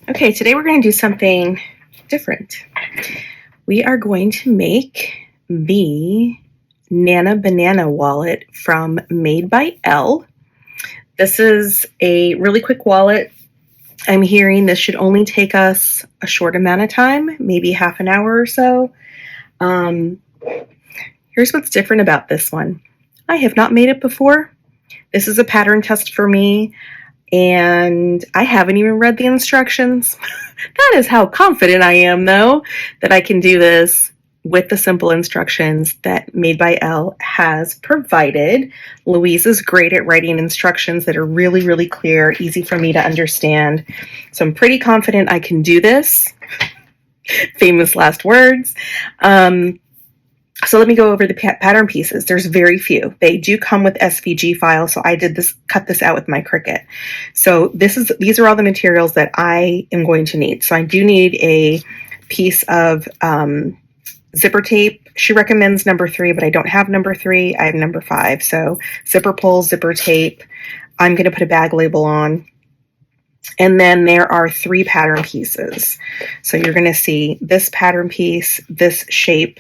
Okay, today we're going to do something different. We are going to make the Nana Banana wallet from Made by Elle. This is a really quick wallet. I'm hearing this should only take us a short amount of time, maybe half an hour or so. Here's what's different about this one. I have not made it before. This is a pattern test for me, and I haven't even read the instructions. That is how confident I am, though, that I can do this with the simple instructions that Made by Elle has provided. Louise is great at writing instructions that are really, really clear, easy for me to understand. So I'm pretty confident I can do this. Famous last words. So let me go over the pattern pieces. There's very few. They do come with SVG files, so I did cut this out with my Cricut. So these are all the materials that I am going to need. So I do need a piece of zipper tape. She recommends number 3, but I don't have number 3. I have number 5. So zipper pull, zipper tape. I'm going to put a bag label on. And then there are 3 pattern pieces. So you're going to see this pattern piece, this shape,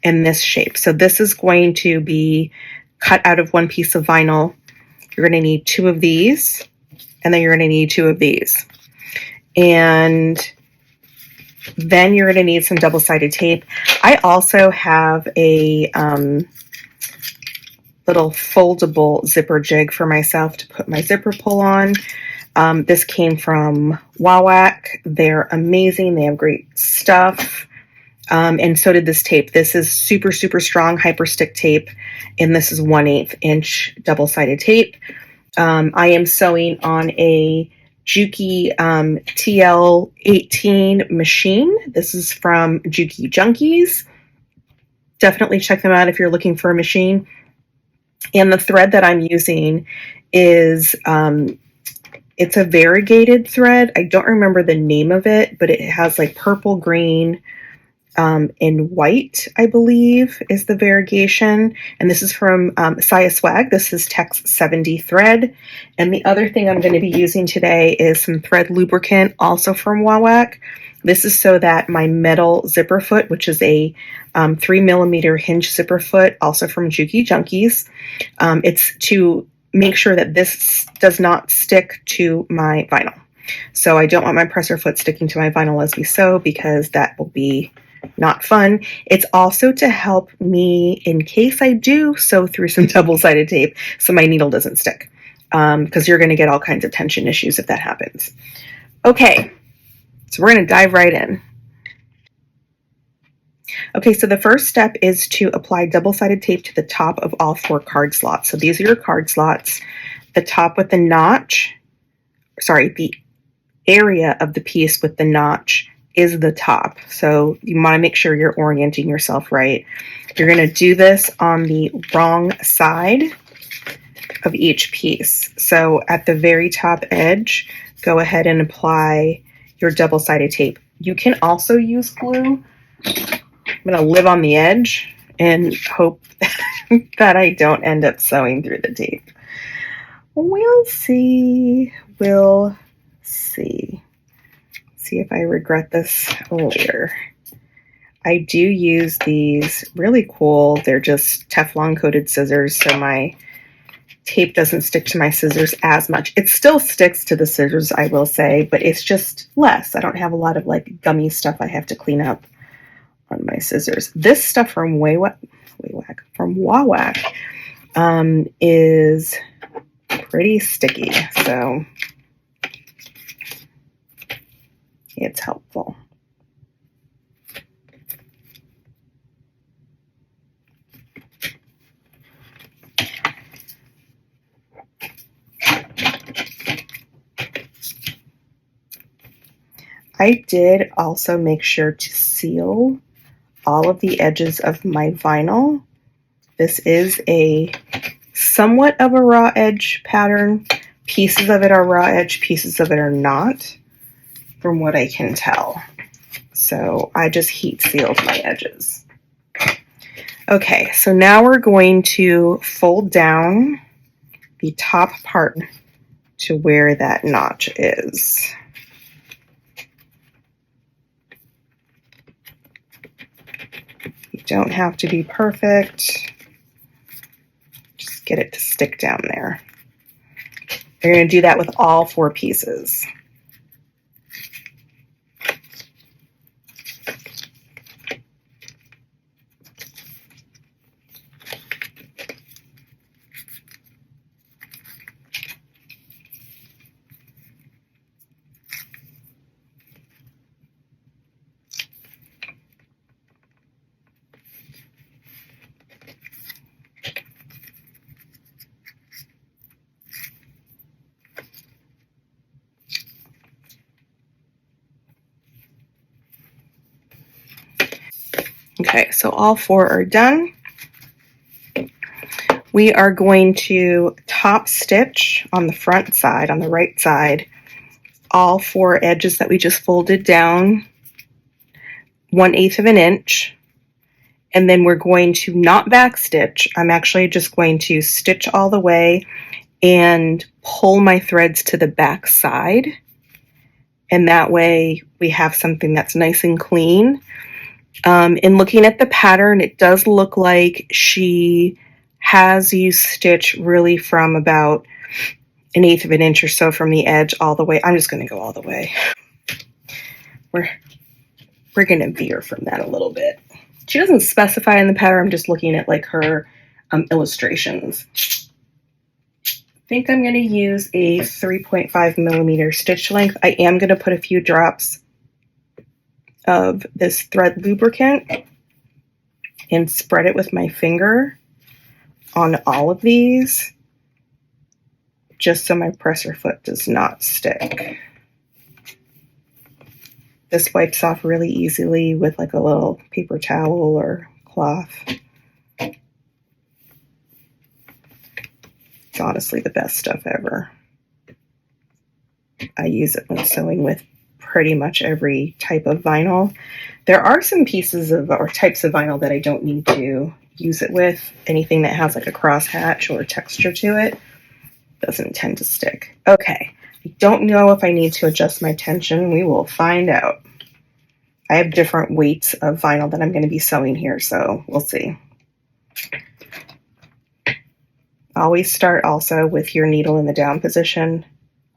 and this shape. So this is going to be cut out of one piece of vinyl. You're going to need 2 of these, and then you're going to need 2 of these. And then you're going to need some double-sided tape. I also have a little foldable zipper jig for myself to put my zipper pull on. This came from Wawak. They're amazing. They have great stuff. And so did this tape. This is super, super strong hyperstick tape, and this is 1/8 inch double-sided tape. I am sewing on a Juki TL18 machine. This is from Juki Junkies. Definitely check them out if you're looking for a machine. And the thread that I'm using is it's a variegated thread. I don't remember the name of it, but it has like purple, green, and white, I believe, is the variegation. And this is from Saya Swag. This is Tex 70 thread. And the other thing I'm going to be using today is some thread lubricant, also from Wawak. This is so that my metal zipper foot, which is a 3mm hinge zipper foot, also from Juki Junkies, it's to make sure that this does not stick to my vinyl. So I don't want my presser foot sticking to my vinyl as we sew, because that will be not fun. It's also to help me in case I do sew through some double-sided tape so my needle doesn't stick, because you're going to get all kinds of tension issues if that happens. Okay, so we're going to dive right in. Okay, so the first step is to apply double-sided tape to the top of all 4 card slots. So these are your card slots. The top with the notch, the area of the piece with the notch is the top. So you want to make sure you're orienting yourself right. You're going to do this on the wrong side of each piece. So at the very top edge, go ahead and apply your double-sided tape. You can also use glue. I'm going to live on the edge and hope that I don't end up sewing through the tape. We'll see. We'll see. See if I regret this later. I do use these really cool, they're just Teflon coated scissors, so my tape doesn't stick to my scissors as much. It still sticks to the scissors, I will say, but it's just less. I don't have a lot of like gummy stuff I have to clean up on my scissors. This stuff from Wawak is pretty sticky, so it's helpful. I did also make sure to seal all of the edges of my vinyl. This is a somewhat of a raw edge pattern. Pieces of it are raw edge, pieces of it are not, from what I can tell. So I just heat sealed my edges. Okay, so now we're going to fold down the top part to where that notch is. don't have to be perfect. Just get it to stick down there. You're going to do that with all 4 pieces. Okay, so all 4 are done. We are going to top stitch on the front side, on the right side, all 4 edges that we just folded down 1/8 of an inch. And then we're going to not back stitch. I'm actually just going to stitch all the way and pull my threads to the back side. And that way we have something that's nice and clean. In looking at the pattern, it does look like she has used stitch really from about 1/8 of an inch or so from the edge all the way. I'm just going to go all the way. We're going to veer from that a little bit. She doesn't specify in the pattern. I'm just looking at like her illustrations. I think I'm going to use a 3.5 millimeter stitch length. I am going to put a few drops of this thread lubricant and spread it with my finger on all of these, just so my presser foot does not stick. This wipes off really easily with like a little paper towel or cloth. It's honestly the best stuff ever. I use it when sewing with pretty much every type of vinyl. There are some pieces of or types of vinyl that I don't need to use it with. Anything that has like a crosshatch or texture to it doesn't tend to stick. Okay, I don't know if I need to adjust my tension. We will find out. I have different weights of vinyl that I'm going to be sewing here, so we'll see. Always start also with your needle in the down position.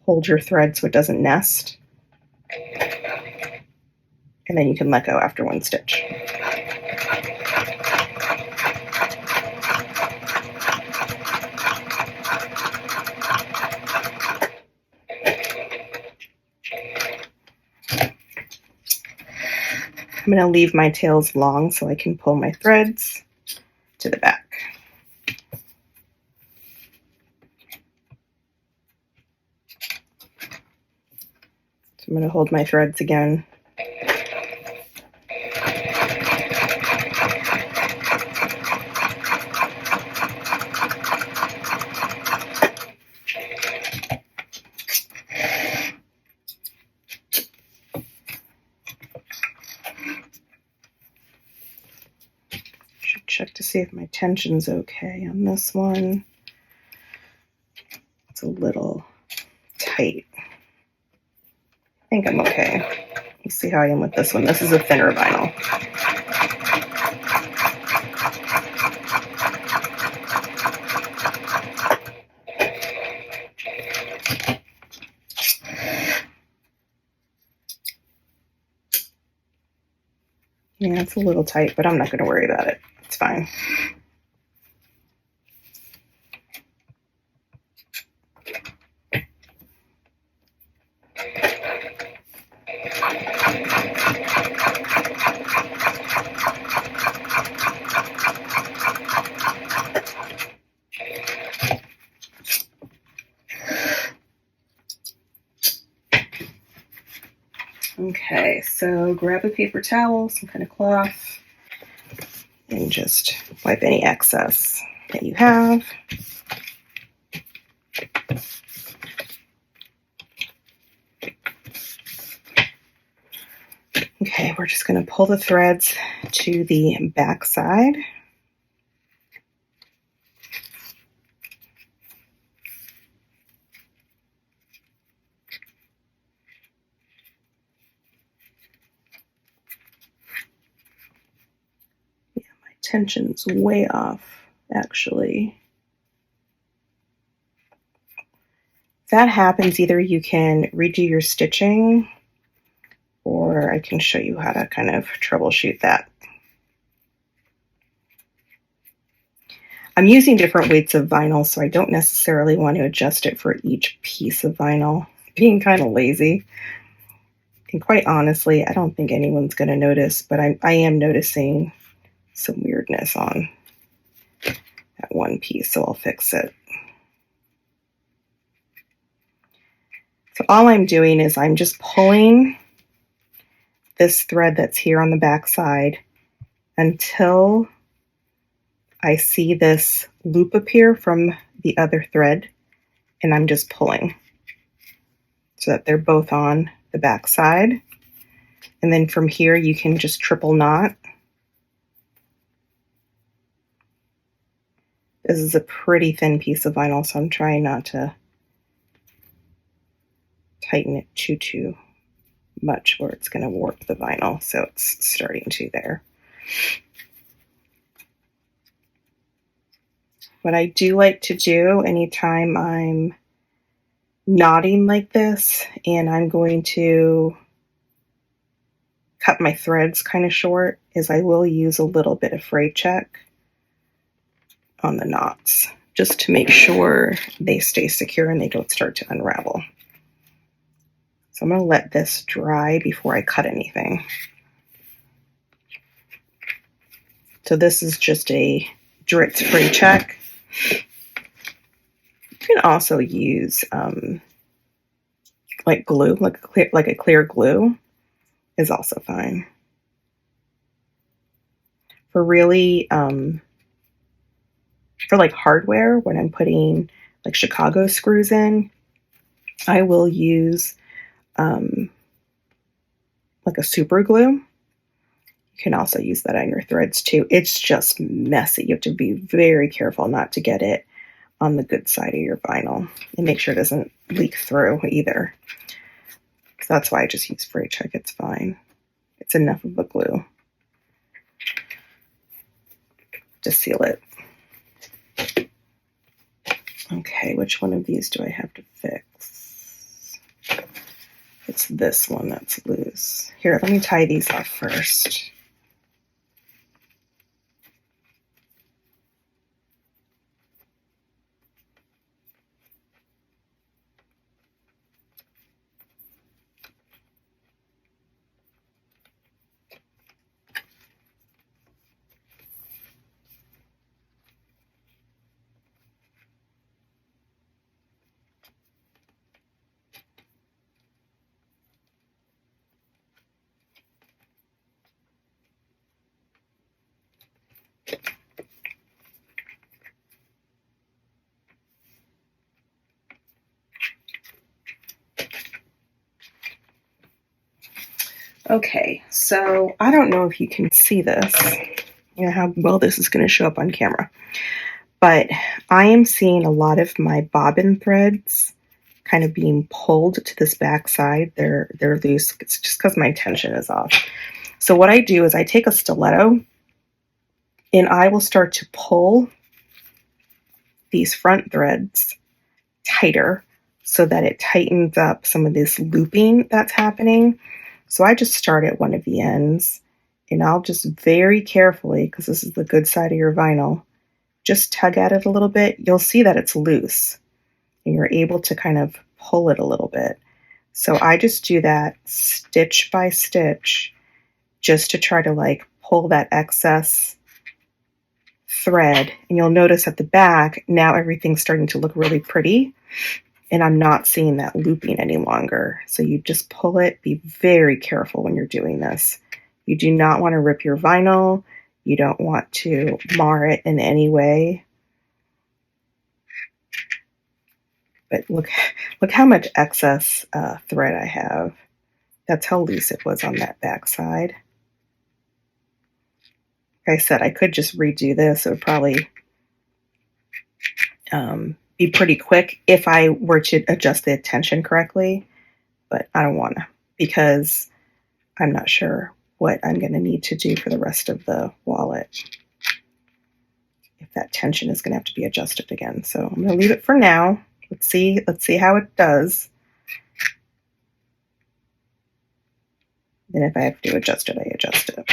Hold your thread so it doesn't nest. And then you can let go after 1 stitch. I'm going to leave my tails long so I can pull my threads to the back. So I'm going to hold my threads again. Check to see if my tension's okay on this one. It's a little tight. I think I'm okay. Let's see how I am with this one. This is a thinner vinyl. Yeah, it's a little tight, but I'm not going to worry about it. It's fine. Okay, so grab a paper towel, some kind of cloth, and just wipe any excess that you have. Okay, we're just going to pull the threads to the back side. tension's way off, actually. If that happens, either you can redo your stitching, or I can show you how to kind of troubleshoot that. I'm using different weights of vinyl, so I don't necessarily want to adjust it for each piece of vinyl. Being kind of lazy. And quite honestly, I don't think anyone's going to notice, but I am noticing some weirdness on that one piece, so I'll fix it. So all I'm doing is I'm just pulling this thread that's here on the back side until I see this loop appear from the other thread, and I'm just pulling so that they're both on the back side. And then from here you can just triple knot. This is a pretty thin piece of vinyl, so I'm trying not to tighten it too much where it's going to warp the vinyl. So it's starting to there. What I do like to do anytime I'm knotting like this and I'm going to cut my threads kind of short is I will use a little bit of fray check on the knots just to make sure they stay secure and they don't start to unravel. So I'm going to let this dry before I cut anything. So this is just a Dritz fray check. You can also use like glue, like a clear glue is also fine. For really, for like hardware, when I'm putting like Chicago screws in, I will use like a super glue. You can also use that on your threads too. It's just messy. You have to be very careful not to get it on the good side of your vinyl and make sure it doesn't leak through either. So that's why I just use fray check. It's fine. It's enough of a glue to seal it. Okay, which one of these do I have to fix? It's this one that's loose. Here, let me tie these off first. Okay, so I don't know if you can see this, how well this is going to show up on camera, but I am seeing a lot of my bobbin threads kind of being pulled to this back side. They're loose. It's just because my tension is off. So what I do is I take a stiletto and I will start to pull these front threads tighter so that it tightens up some of this looping that's happening. So I just start at one of the ends and I'll just very carefully, because this is the good side of your vinyl, just tug at it a little bit. You'll see that it's loose and you're able to kind of pull it a little bit. So I just do that stitch by stitch just to try to like pull that excess thread. And you'll notice at the back, now everything's starting to look really pretty. And I'm not seeing that looping any longer. So you just pull it. Be very careful when you're doing this. You do not want to rip your vinyl. You don't want to mar it in any way. But look how much excess thread I have. That's how loose it was on that back side. Like I said, I could just redo this. It would probably be pretty quick if I were to adjust the tension correctly, but I don't want to because I'm not sure what I'm going to need to do for the rest of the wallet. if that tension is going to have to be adjusted again. So I'm going to leave it for now. Let's see how it does. Then if I have to adjust it, I adjust it.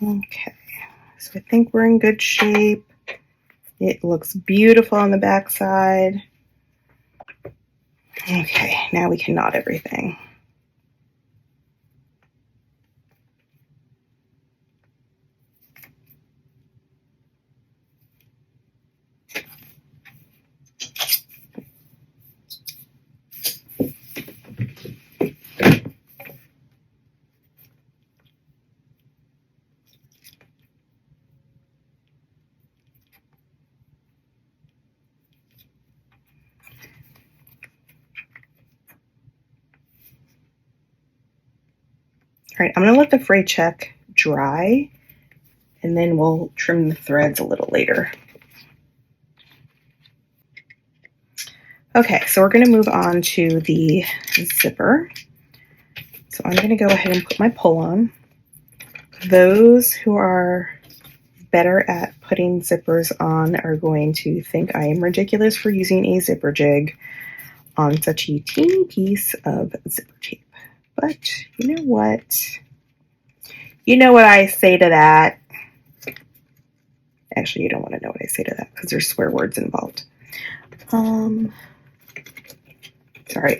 Okay, so I think we're in good shape. It looks beautiful on the back side. Okay, now we can knot everything. All right, I'm going to let the fray check dry, and then we'll trim the threads a little later. Okay, so we're going to move on to the zipper. So I'm going to go ahead and put my pull on. Those who are better at putting zippers on are going to think I am ridiculous for using a zipper jig on such a teeny piece of zipper tape. But you know what? You know what I say to that? Actually, you don't want to know what I say to that because there's swear words involved. Sorry,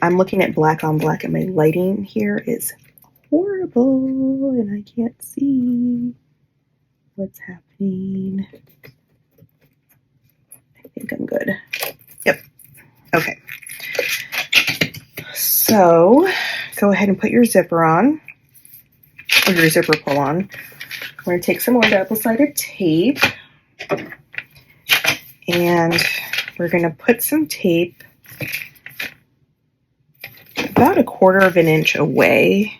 I'm looking at black on black and my lighting here is horrible and I can't see what's happening. I think I'm good. Yep. Okay. So go ahead and put your zipper on, or your zipper pull on. We're going to take some more double-sided tape, and we're going to put some tape about 1/4 of an inch away,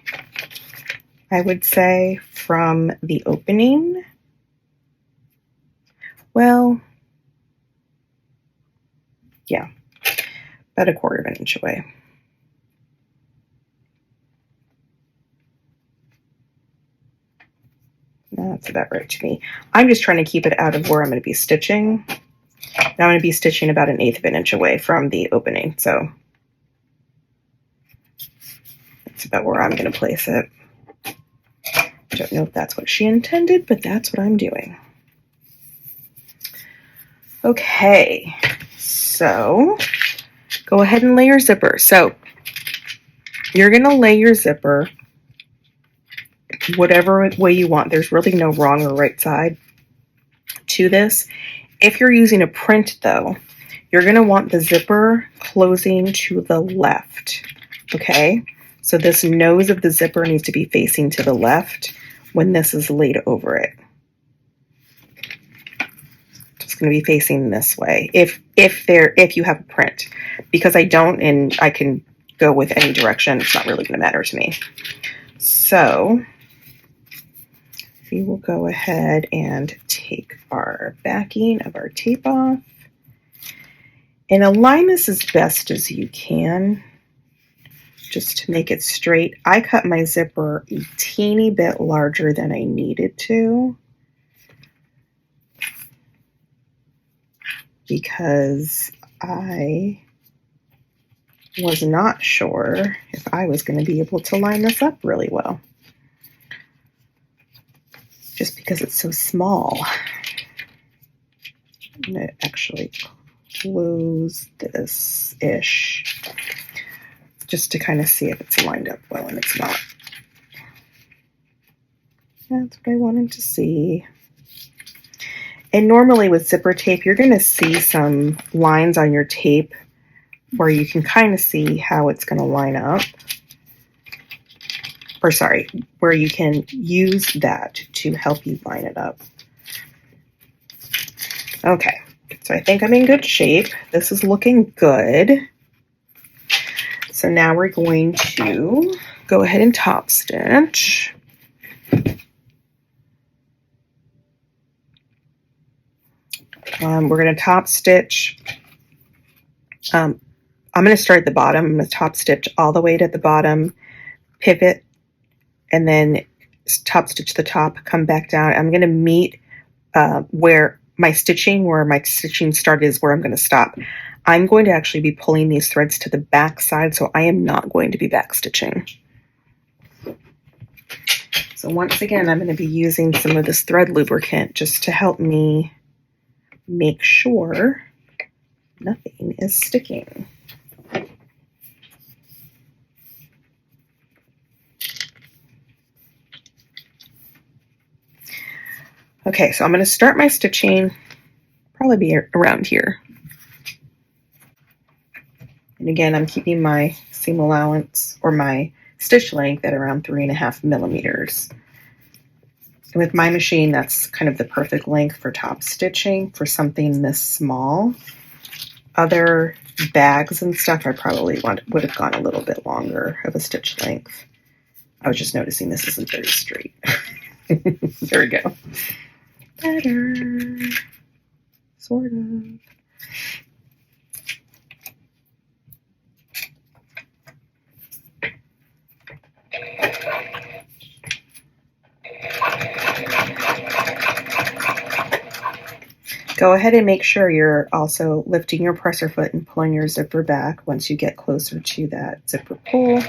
I would say, from the opening. Well, yeah, about 1/4 of an inch away. That's about right to me. I'm just trying to keep it out of where I'm going to be stitching. Now I'm going to be stitching about 1/8 of an inch away from the opening, so that's about where I'm going to place it. Don't know if that's what she intended, but that's what I'm doing. Okay, so go ahead and lay your zipper. So you're going to lay your zipper whatever way you want. There's really no wrong or right side to this. If you're using a print, though, you're going to want the zipper closing to the left, okay? So this nose of the zipper needs to be facing to the left when this is laid over it. It's going to be facing this way if you have a print. Because I don't, and I can go with any direction, it's not really going to matter to me. So we will go ahead and take our backing of our tape off and align this as best as you can, just to make it straight. I cut my zipper a teeny bit larger than I needed to because I was not sure if I was going to be able to line this up really well, just because it's so small. I'm going to actually close this-ish just to kind of see if it's lined up well, and it's not. That's what I wanted to see. And normally with zipper tape, you're going to see some lines on your tape where you can kind of see how it's going to line up. Or sorry, where you can use that to help you line it up. Okay, so I think I'm in good shape. This is looking good. So now we're going to go ahead and top stitch. We're going to top stitch. I'm going to start at the bottom. I'm going to top stitch all the way to the bottom, pivot, and then top stitch the top, come back down. I'm going to meet where my stitching started is where I'm going to stop. I'm going to actually be pulling these threads to the back side, so I am not going to be back stitching. So once again, I'm going to be using some of this thread lubricant just to help me make sure nothing is sticking. Okay, so I'm going to start my stitching, probably be around here. And again, I'm keeping my seam allowance or my stitch length at around 3.5 millimeters. And with my machine, that's kind of the perfect length for top stitching for something this small. Other bags and stuff, I probably would have gone a little bit longer of a stitch length. I was just noticing this isn't very straight. There we go. Better, sort of. Go ahead and make sure you're also lifting your presser foot and pulling your zipper back once you get closer to that zipper pull.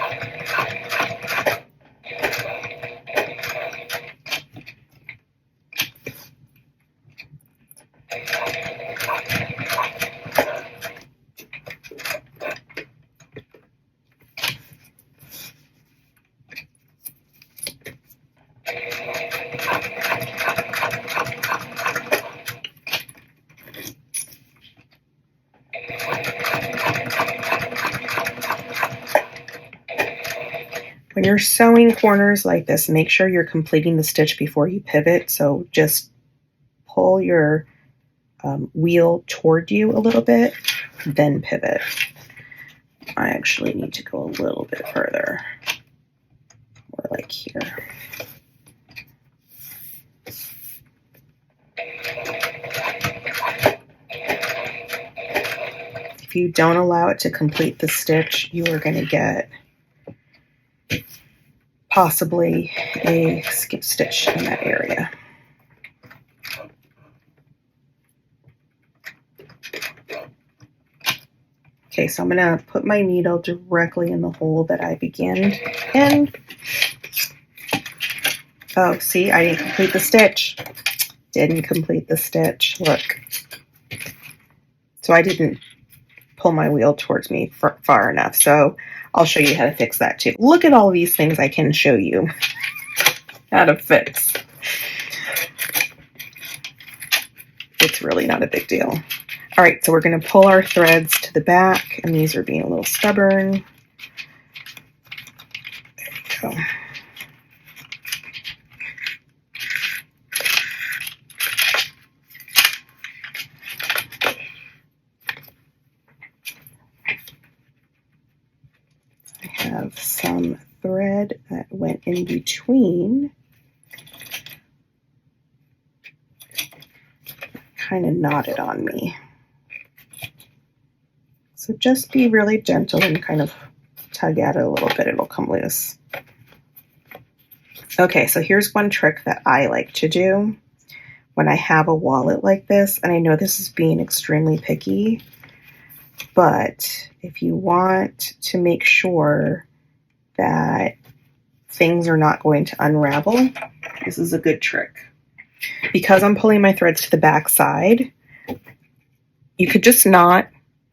When you're sewing corners like this, make sure you're completing the stitch before you pivot. So just pull your wheel toward you a little bit, then pivot. I actually need to go a little bit further, more like here. If you don't allow it to complete the stitch, you are going to get possibly a skip stitch in that area. Okay, so I'm going to put my needle directly in the hole that I began in. Oh, see, I didn't complete the stitch. Didn't complete the stitch. Look. So I didn't pull my wheel towards me far enough. So I'll show you how to fix that too. Look at all these things I can show you how to fix. It's really not a big deal. All right, so we're going to pull our threads to the back, and these are being a little stubborn. There we go. I have some thread that went in between. Kind of knotted on me. So just be really gentle and kind of tug at it a little bit. It'll come loose. Okay, so here's one trick that I like to do when I have a wallet like this. And I know this is being extremely picky, but if you want to make sure that things are not going to unravel, this is a good trick. Because I'm pulling my threads to the back side, You could just not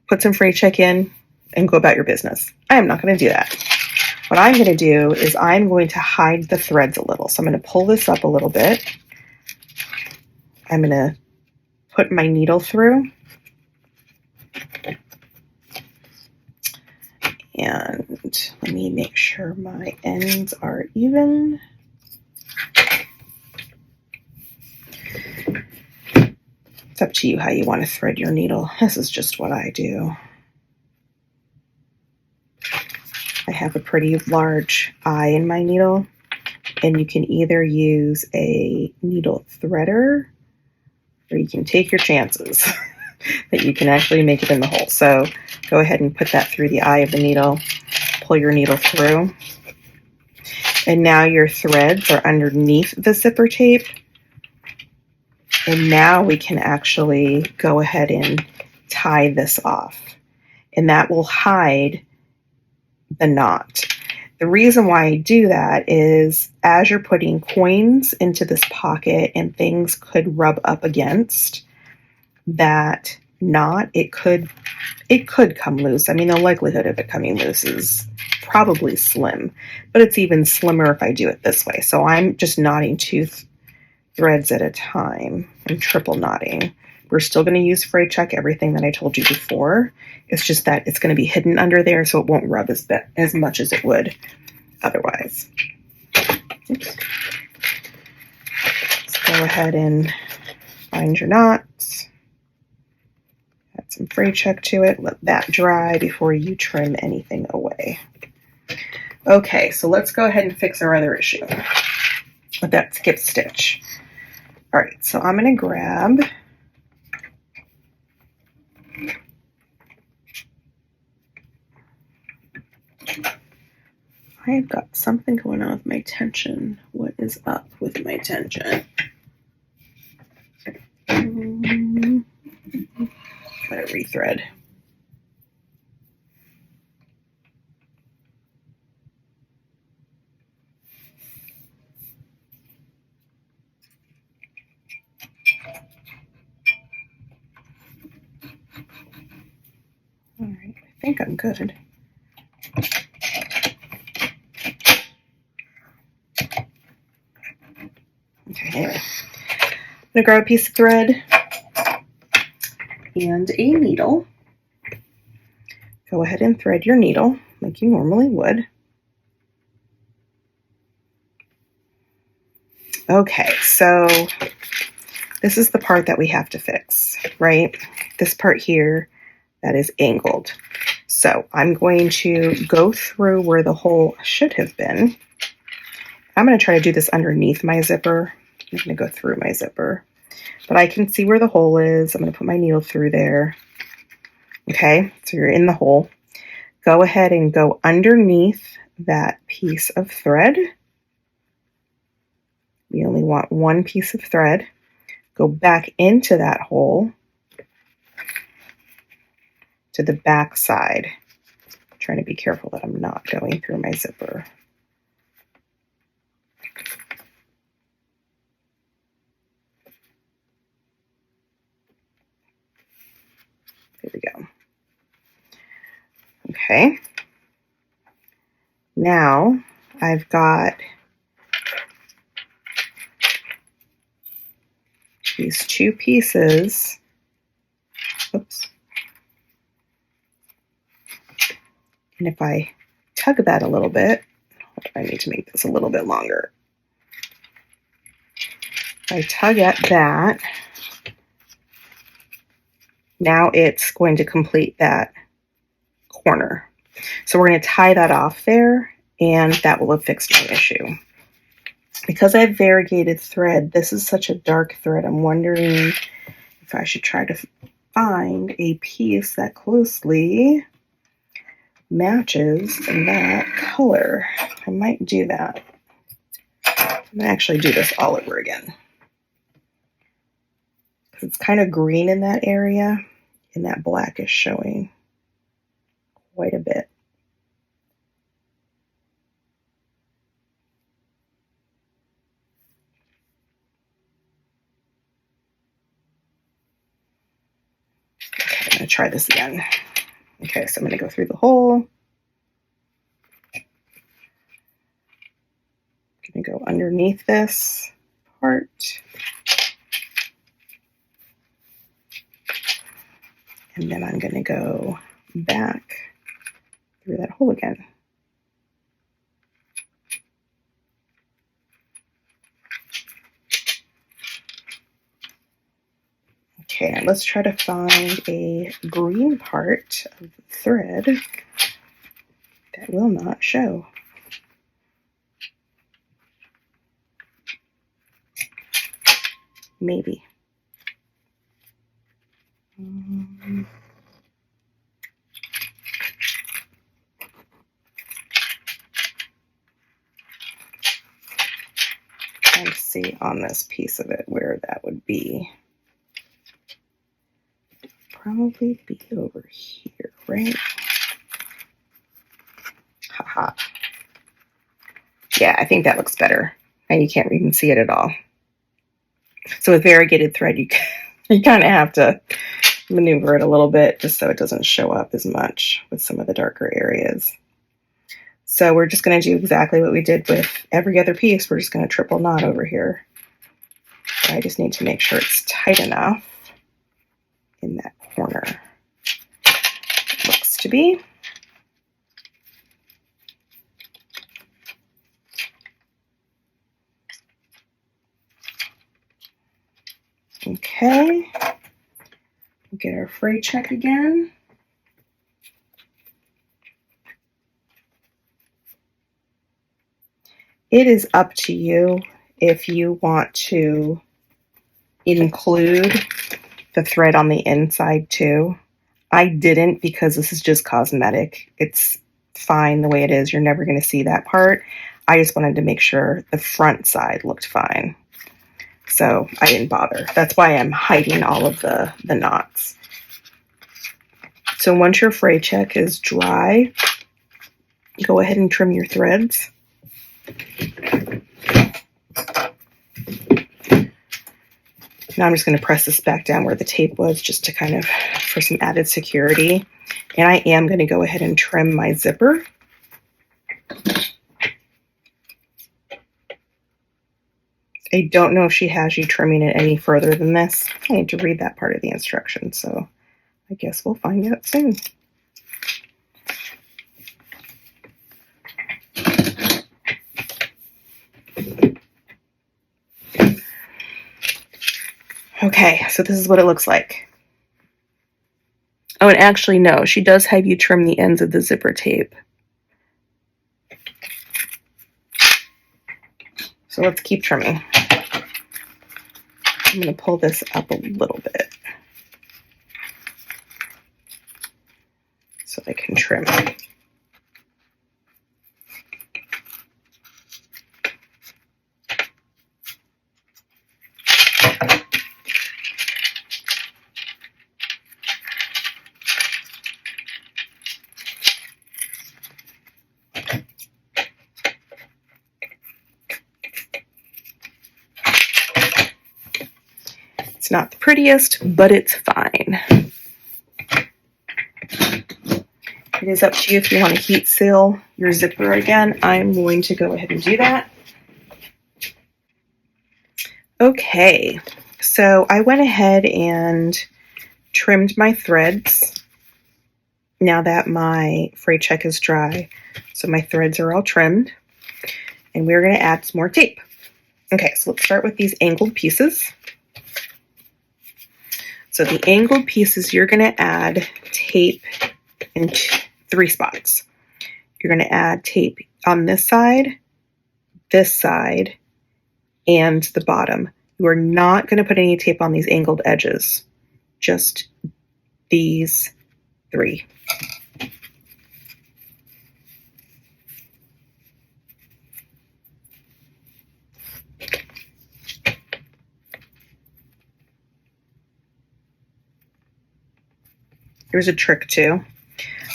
put some fray check in and go about your business. I am not going to do that. What I'm going to do is I'm going to hide the threads a little. So I'm going to pull this up a little bit. I'm going to put my needle through. And let me make sure my ends are even. It's up to you how you want to thread your needle. This is just what I do. I have a pretty large eye in my needle, and you can either use a needle threader or you can take your chances that you can actually make it in the hole. So go ahead and put that through the eye of the needle, pull your needle through, and now your threads are underneath the zipper tape. And now we can actually go ahead and tie this off, and that will hide the knot. The reason why I do that is as you're putting coins into this pocket and things could rub up against that knot, it could come loose. I mean, the likelihood of it coming loose is probably slim, but it's even slimmer if I do it this way. So I'm just knotting two threads at a time and triple knotting. We're still going to use fray check, everything that I told you before. It's just that it's going to be hidden under there, so it won't rub as much as it would otherwise. Oops. Let's go ahead and find your knots. Add some fray check to it. Let that dry before you trim anything away. Okay, so let's go ahead and fix our other issue with that skip stitch. All right, so I'm going to grab I've got something going on with my tension. What is up with my tension? I'm going to rethread. All right, I think I'm good. Okay, anyway. I'm going to grab a piece of thread and a needle. Go ahead and thread your needle like you normally would. Okay, so this is the part that we have to fix, right? This part here that is angled. So I'm going to go through where the hole should have been. I'm going to try to do this underneath my zipper. I'm going to go through my zipper, but I can see where the hole is. I'm going to put my needle through there. Okay, so you're in the hole. Go ahead and go underneath that piece of thread. We only want one piece of thread. Go back into that hole to the back side. I'm trying to be careful that I'm not going through my zipper. There we go. Okay. Now I've got these two pieces. Oops. And if I tug that a little bit, I need to make this a little bit longer. If I tug at that, now it's going to complete that corner. So we're going to tie that off there, and that will have fixed my issue. Because I have variegated thread, this is such a dark thread, I'm wondering if I should try to find a piece that closely matches that color. I might do that. I'm going to actually do this all over again. Because it's kind of green in that area, and that black is showing quite a bit. going to try this again. Okay, so I'm going to go through the hole. I'm going to go underneath this part. And then I'm going to go back through that hole again. Okay, now let's try to find a green part of the thread that will not show. Maybe. Trying to see on this piece of it where that would be. Probably be over here, right? Haha. Yeah, I think that looks better. And you can't even see it at all. So with variegated thread, you kind of have to maneuver it a little bit just so it doesn't show up as much with some of the darker areas. So we're just going to do exactly what we did with every other piece. We're just going to triple knot over here. So I just need to make sure it's tight enough in that corner. It looks to be. Okay. Get our fray check again. It is up to you if you want to include the thread on the inside too. I didn't because this is just cosmetic. It's fine the way it is. You're never going to see that part. I just wanted to make sure the front side looked fine. So I didn't bother. That's why I'm hiding all of the knots. So once your fray check is dry, go ahead and trim your threads. Now I'm just going to press this back down where the tape was just to kind of, for some added security. And I am going to go ahead and trim my zipper. I don't know if she has you trimming it any further than this. I need to read that part of the instructions, so I guess we'll find out soon. Okay, so this is what it looks like. Oh, and actually, no, she does have you trim the ends of the zipper tape. So let's keep trimming. I'm going to pull this up a little bit so I can trim it. It's not the prettiest, but it's fine. It is up to you if you want to heat seal your zipper again. I'm going to go ahead and do that. Okay, so I went ahead and trimmed my threads now that my fray check is dry. So my threads are all trimmed, and we're going to add some more tape. Okay, so let's start with these angled pieces. So the angled pieces, you're going to add tape in 3 spots. You're going to add tape on this side, and the bottom. You are not going to put any tape on these angled edges, just these 3. Here's a trick too.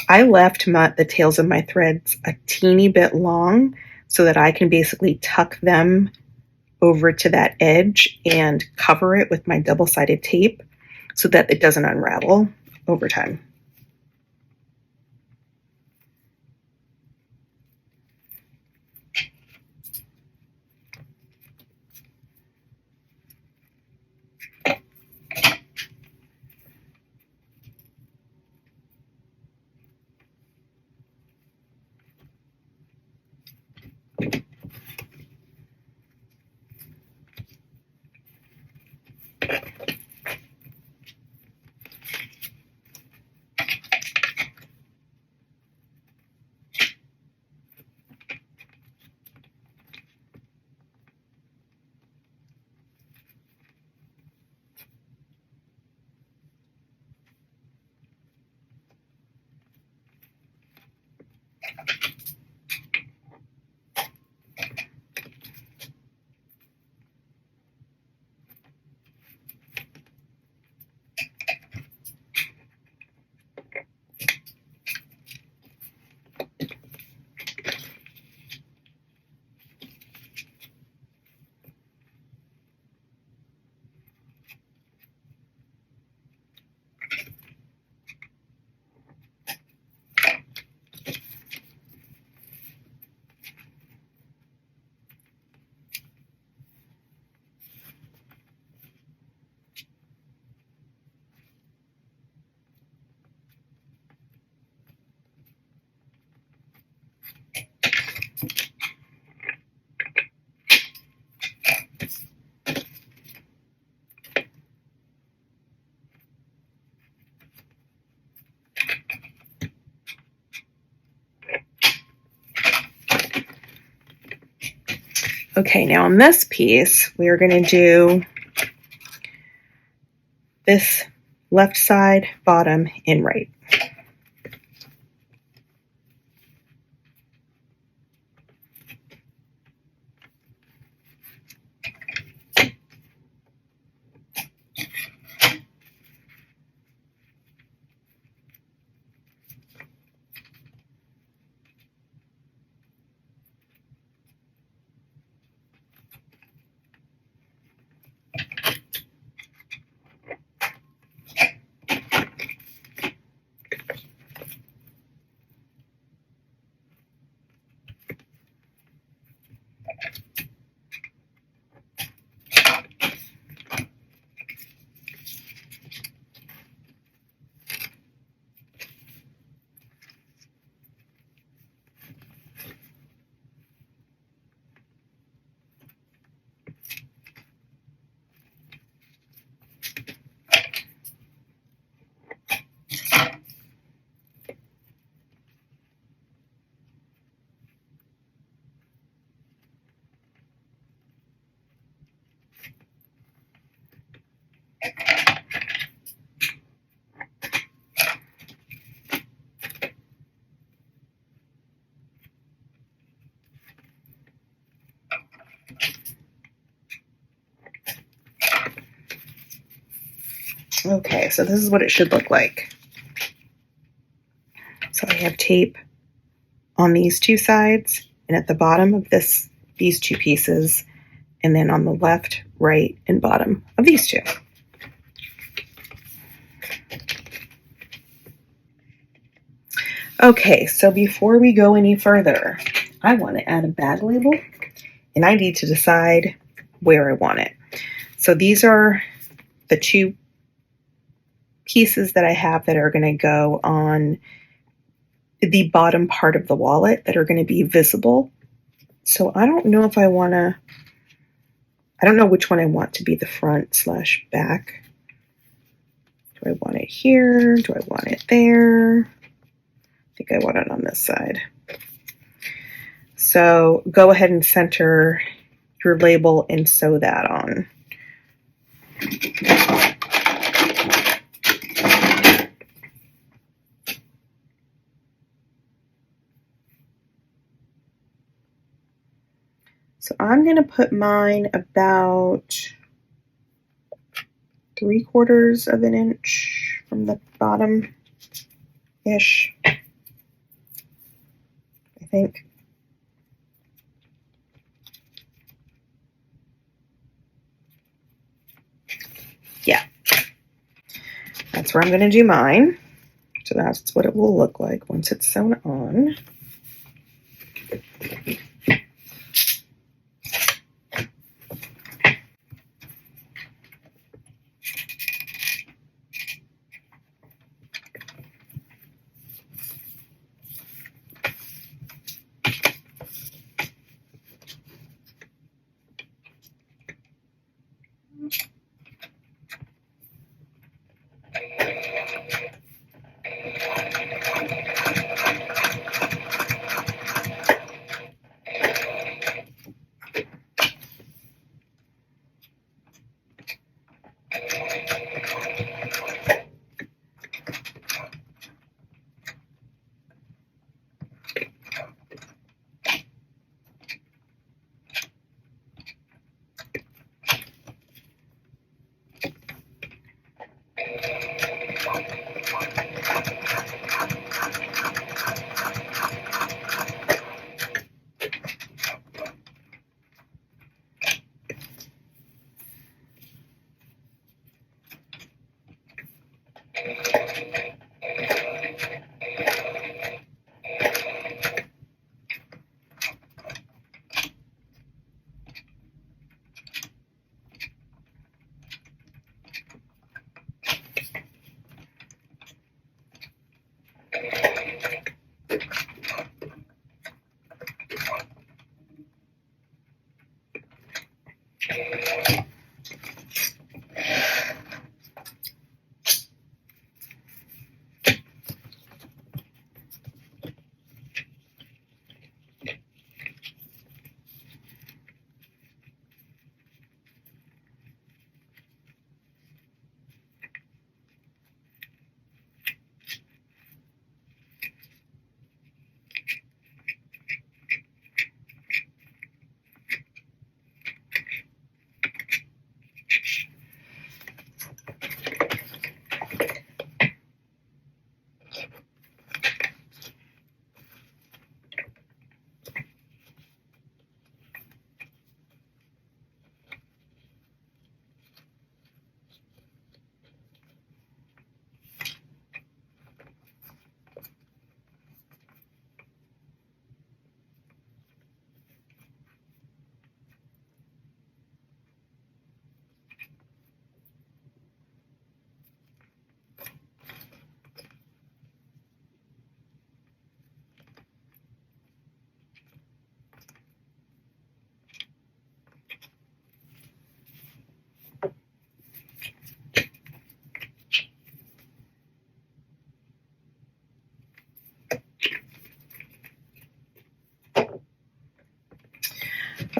I left the tails of my threads a teeny bit long so that I can basically tuck them over to that edge and cover it with my double-sided tape so that it doesn't unravel over time. Okay, now on this piece, we are going to do this left side, bottom, and right. Okay, so this is what it should look like. So I have tape on these two sides and at the bottom of these two pieces, and then on the left, right, and bottom of these two. Okay, so before we go any further, I want to add a bag label, and I need to decide where I want it. So these are the two pieces that I have that are going to go on the bottom part of the wallet that are going to be visible. So I don't know if I want to, I don't know which one I want to be the front / back. Do I want it here? Do I want it there? I think I want it on this side. So go ahead and center your label and sew that on. So I'm going to put mine about 3/4 of an inch from the bottom-ish, I think. Yeah, that's where I'm going to do mine. So that's what it will look like once it's sewn on.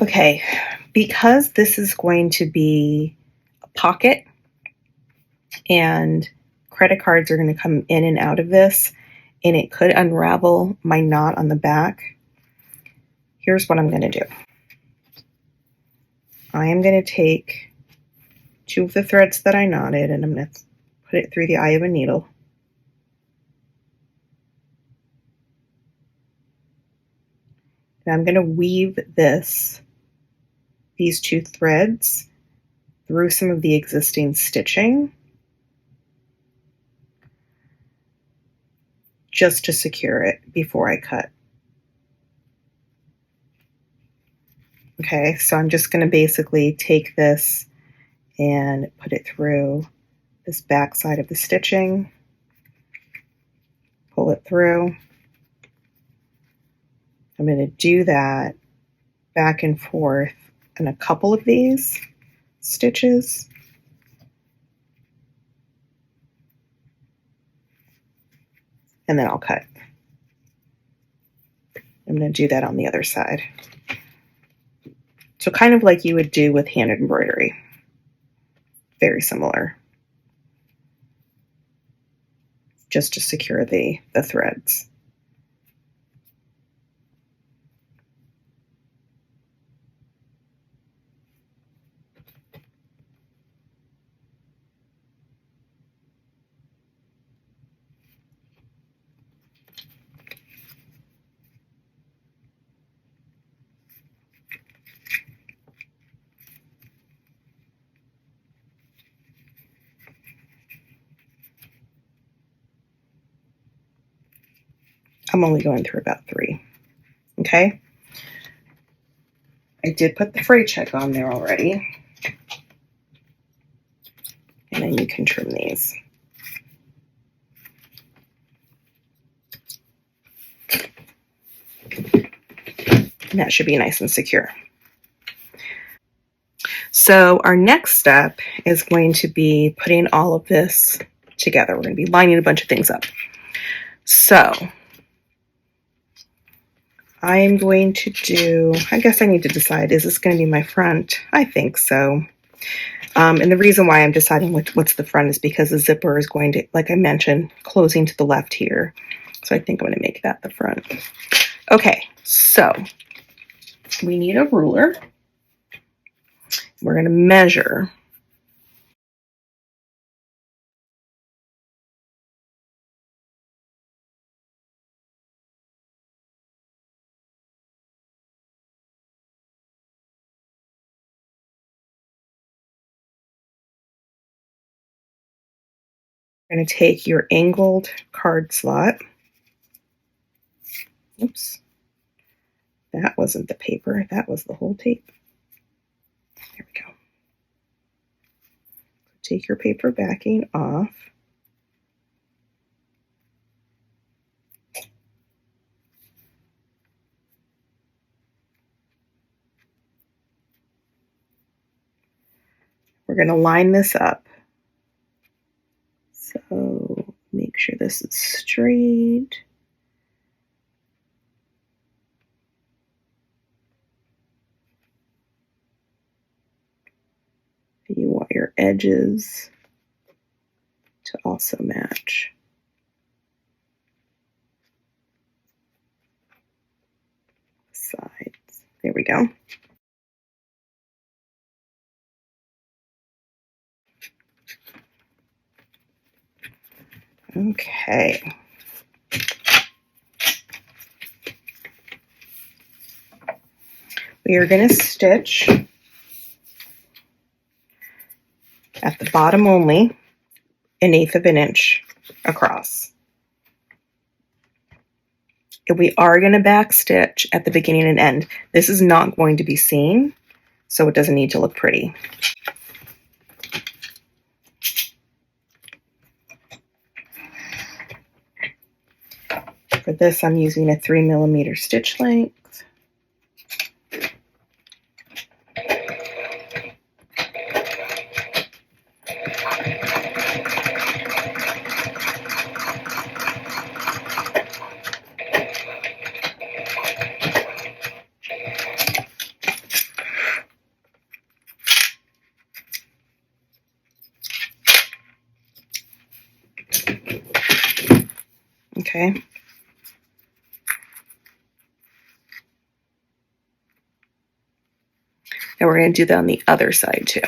Okay, because this is going to be a pocket and credit cards are going to come in and out of this, and it could unravel my knot on the back, here's what I'm going to do. I am going to take 2 of the threads that I knotted and I'm going to put it through the eye of a needle. And I'm going to weave these 2 threads through some of the existing stitching just to secure it before I cut. Okay, so I'm just going to basically take this and put it through this back side of the stitching, pull it through. I'm going to do that back and forth in a couple of these stitches. And then I'll cut. I'm going to do that on the other side. So kind of like you would do with hand embroidery. Very similar. Just to secure the threads. I'm only going through about 3. Okay. I did put the fray check on there already. And then you can trim these. And that should be nice and secure. So our next step is going to be putting all of this together. We're going to be lining a bunch of things up. So I'm going to do, I guess I need to decide, is this going to be my front? I think so. And the reason why I'm deciding what's the front is because the zipper is going to, like I mentioned, closing to the left here. So I think I'm going to make that the front. Okay, so we need a ruler. We're going to measure. We're going to take your angled card slot. Oops. That wasn't the paper. That was the whole tape. There we go. Take your paper backing off. We're going to line this up. So make sure this is straight. You want your edges to also match. Sides. There we go. Okay. We are going to stitch at the bottom only 1/8 of an inch across. And we are going to back stitch at the beginning and end. This is not going to be seen, so it doesn't need to look pretty. For this, I'm using a 3mm stitch length. Okay. And we're going to do that on the other side too.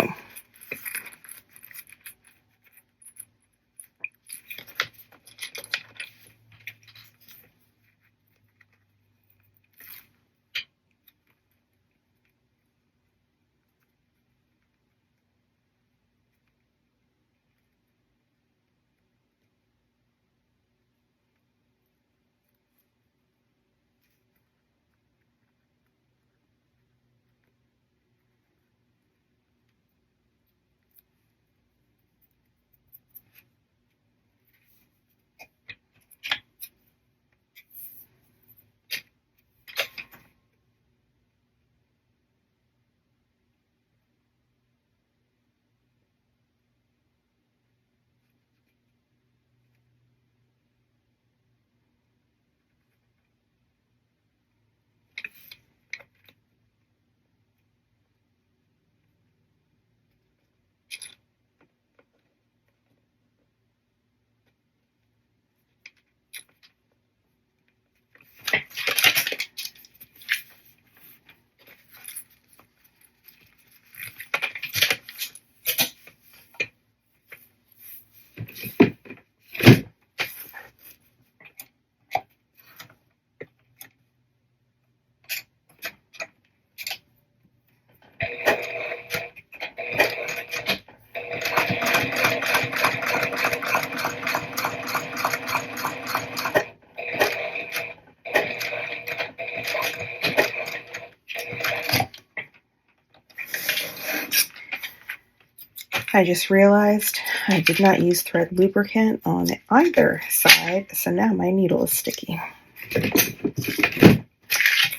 I just realized I did not use thread lubricant on either side, so now my needle is sticky.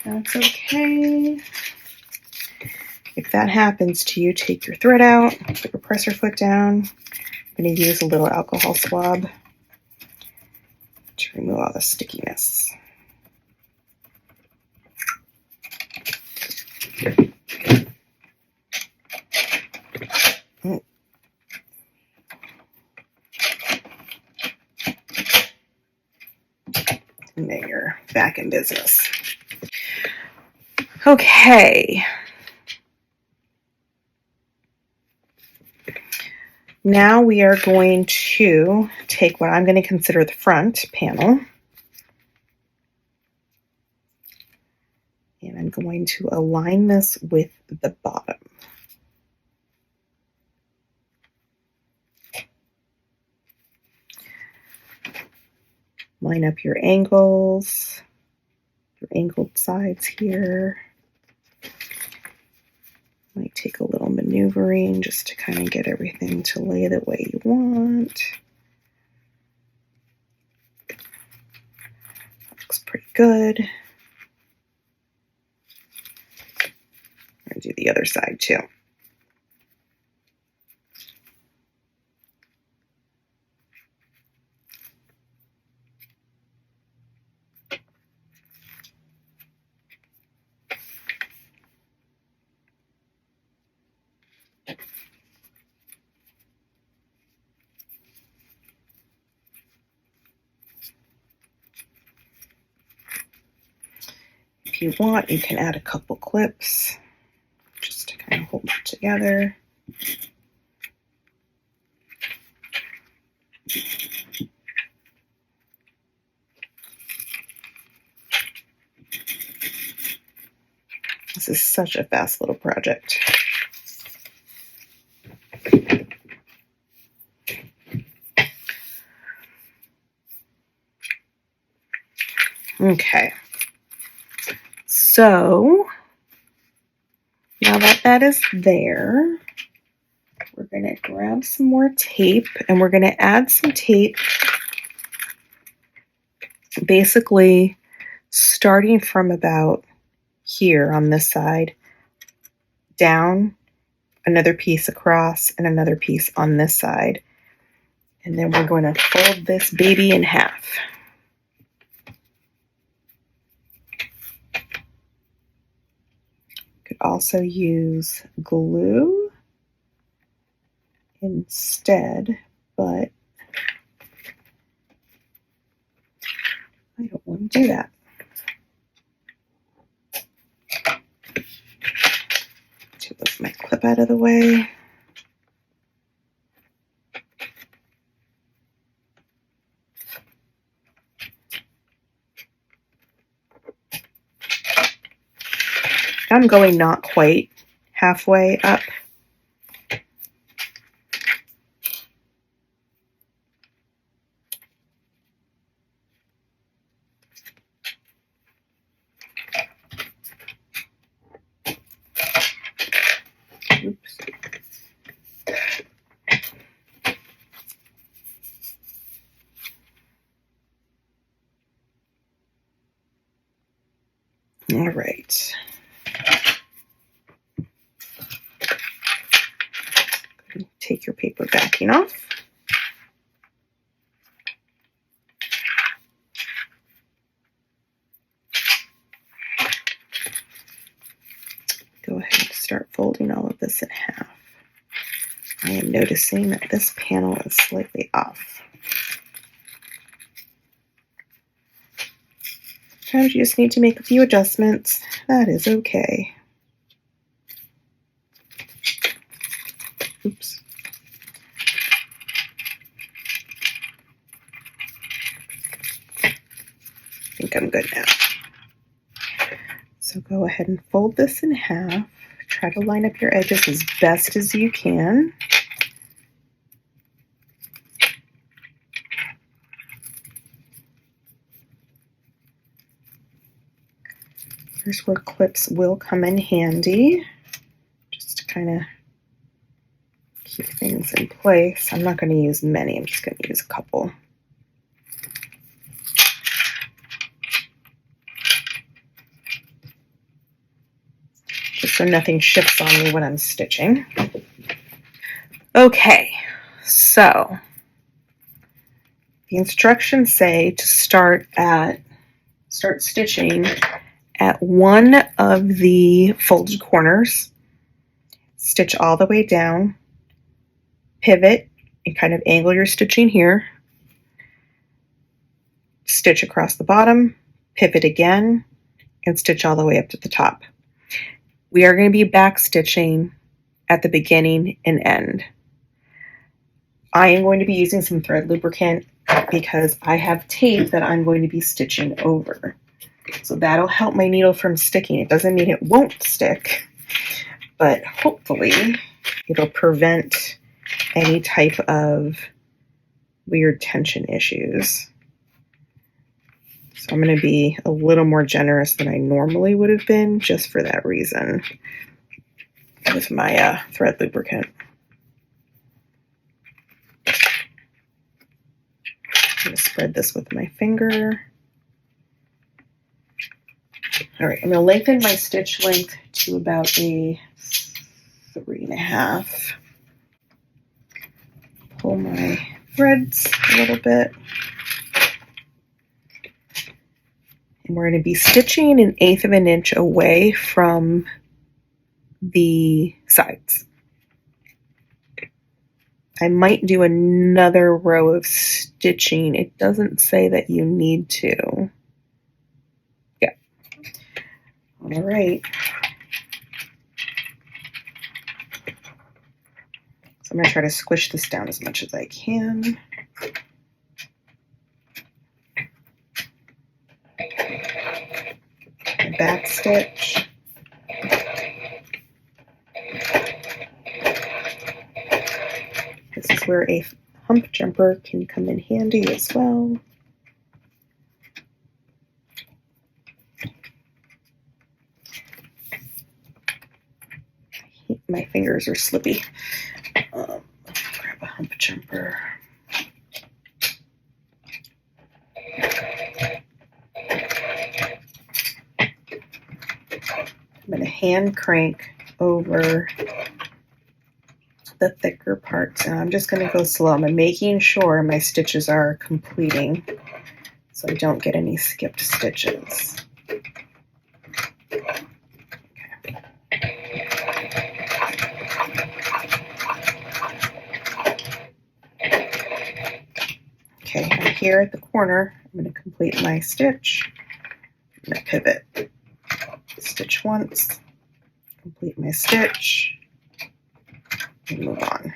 That's okay. If that happens to you, take your thread out, put your presser foot down. I'm going to use a little alcohol swab to remove all the stickiness. And then you're back in business. Okay. Now we are going to take what I'm going to consider the front panel. And I'm going to align this with the bottom. Line up your angles, your angled sides here. Might take a little maneuvering just to kind of get everything to lay the way you want. That looks pretty good. I'm going to do the other side too. If you want, you can add a couple clips just to kind of hold it together. This is such a fast little project. Okay. So now that that is there, we're going to grab some more tape and we're going to add some tape basically starting from about here on this side, down, another piece across, and another piece on this side. And then we're going to fold this baby in half. Could also use glue instead, but I don't want to do that. To move my clip out of the way. I'm going not quite halfway up. Oops. All right. Take your paper backing off. Go ahead and start folding all of this in half. I am noticing that this panel is slightly off. Sometimes you just need to make a few adjustments. That is okay. Oops. I think I'm good now. So go ahead and fold this in half. Try to line up your edges as best as you can. Here's where clips will come in handy, just to kind of keep things things in place. I'm not going to use many. I'm just going to use a couple. Just so nothing shifts on me when I'm stitching. Okay, so the instructions say to start stitching at one of the folded corners, stitch all the way down, pivot, and kind of angle your stitching here, stitch across the bottom, pivot again, and stitch all the way up to the top. We are going to be back stitching at the beginning and end. I am going to be using some thread lubricant because I have tape that I'm going to be stitching over. So that'll help my needle from sticking. It doesn't mean it won't stick, but hopefully it'll prevent any type of weird tension issues. So I'm going to be a little more generous than I normally would have been just for that reason with my thread lubricant. I'm going to spread this with my finger. All right, I'm going to lengthen my stitch length to about a 3.5. Pull my threads a little bit. And we're going to be stitching 1/8 of an inch away from the sides. I might do another row of stitching. It doesn't say that you need to. Yeah. All right. So I'm going to try to squish this down as much as I can. Back stitch. This is where a hump jumper can come in handy as well. My fingers are slippy. Grab a hump jumper. I'm going to hand crank over the thicker parts, and I'm just going to go slow. I'm making sure my stitches are completing so I don't get any skipped stitches. Okay, I'm here at the corner. I'm going to complete my stitch. I'm going to pivot. Stitch once, complete my stitch, and move on.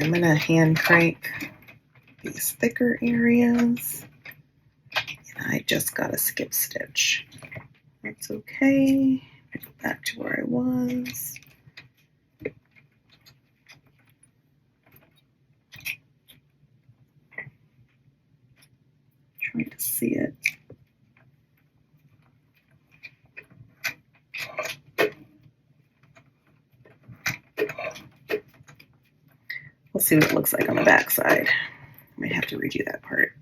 I'm going to hand crank these thicker areas, and I just got a skip stitch. That's okay. Go back to where I was. Trying to see it. We'll see what it looks like on the back side. I might have to redo that part.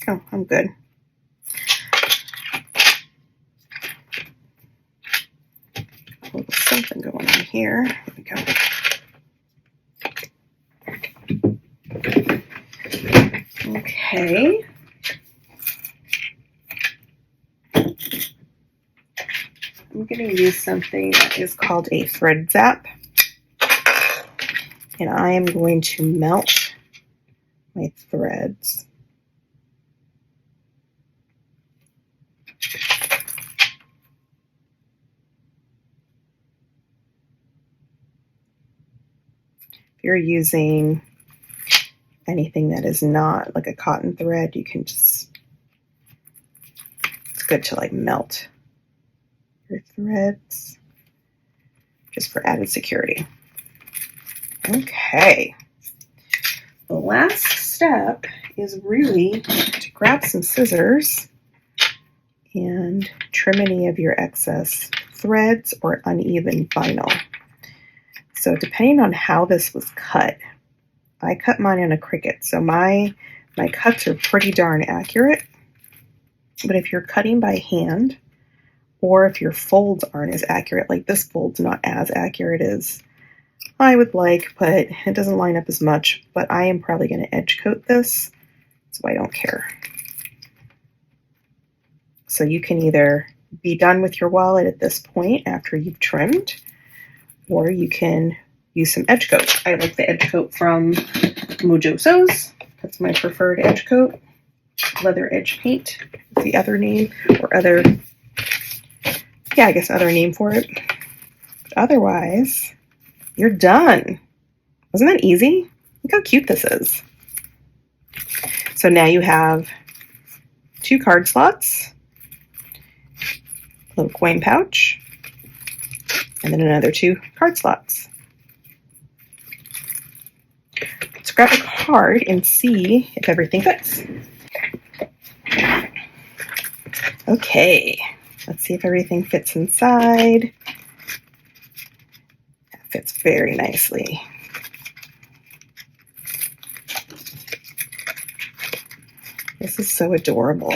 Oh, I'm good. A little something going on here. Here we go. Okay. I'm going to use something that is called a thread zap. And I am going to melt my threads. If you're using anything that is not like a cotton thread, you can just, it's good to like melt your threads just for added security. Okay. The last step is really to grab some scissors and trim any of your excess threads or uneven vinyl. So depending on how this was cut, I cut mine in a Cricut, so my cuts are pretty darn accurate. But if you're cutting by hand, or if your folds aren't as accurate, like this fold's not as accurate as I would like, but it doesn't line up as much. But I am probably going to edge coat this, so I don't care. So you can either be done with your wallet at this point after you've trimmed, or you can use some edge coat. I like the edge coat from Mojoso's. That's my preferred edge coat. Leather edge paint is the other name, or other, yeah, I guess other name for it. But otherwise, you're done. Wasn't that easy? Look how cute this is. So now you have 2 card slots, a little coin pouch, and then another 2 card slots. Let's grab a card and see if everything fits. Okay, let's see if everything fits inside. That fits very nicely. This is so adorable.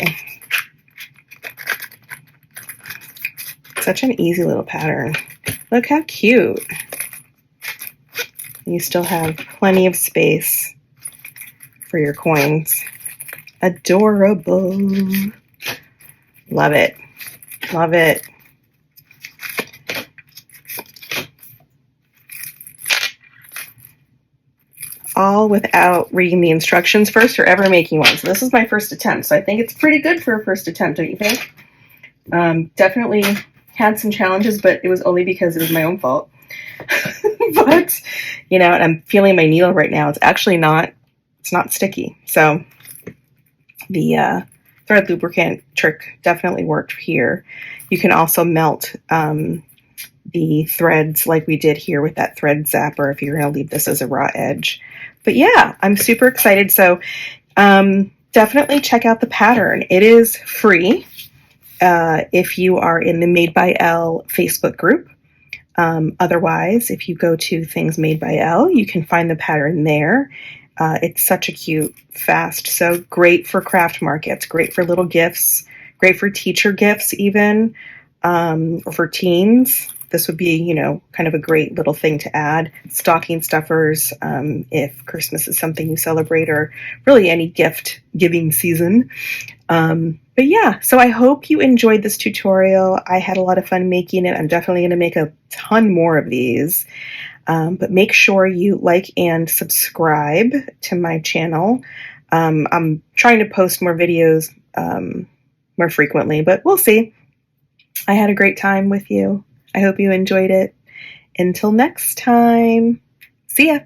Such an easy little pattern. Look how cute. You still have plenty of space for your coins. Adorable. Love it. Love it. All without reading the instructions first or ever making one. So this is my first attempt. So I think it's pretty good for a first attempt, don't you think? Definitely had some challenges, but it was only because it was my own fault. But, you know, and I'm feeling my needle right now. It's actually not, it's not sticky. So the thread lubricant trick definitely worked here. You can also melt the threads like we did here with that thread zapper if you're going to leave this as a raw edge. But yeah, I'm super excited. So definitely check out the pattern. It is free if you are in the Made by Elle Facebook group. Otherwise, if you go to Things Made by Elle, you can find the pattern there. It's such a cute, fast, so great for craft markets, great for little gifts, great for teacher gifts even, or for teens. This would be, you know, kind of a great little thing to add. Stocking stuffers, if Christmas is something you celebrate, or really any gift giving season. But yeah, so I hope you enjoyed this tutorial. I had a lot of fun making it. I'm definitely going to make a ton more of these. But make sure you like and subscribe to my channel. I'm trying to post more videos more frequently, but we'll see. I had a great time with you. I hope you enjoyed it. Until next time, see ya.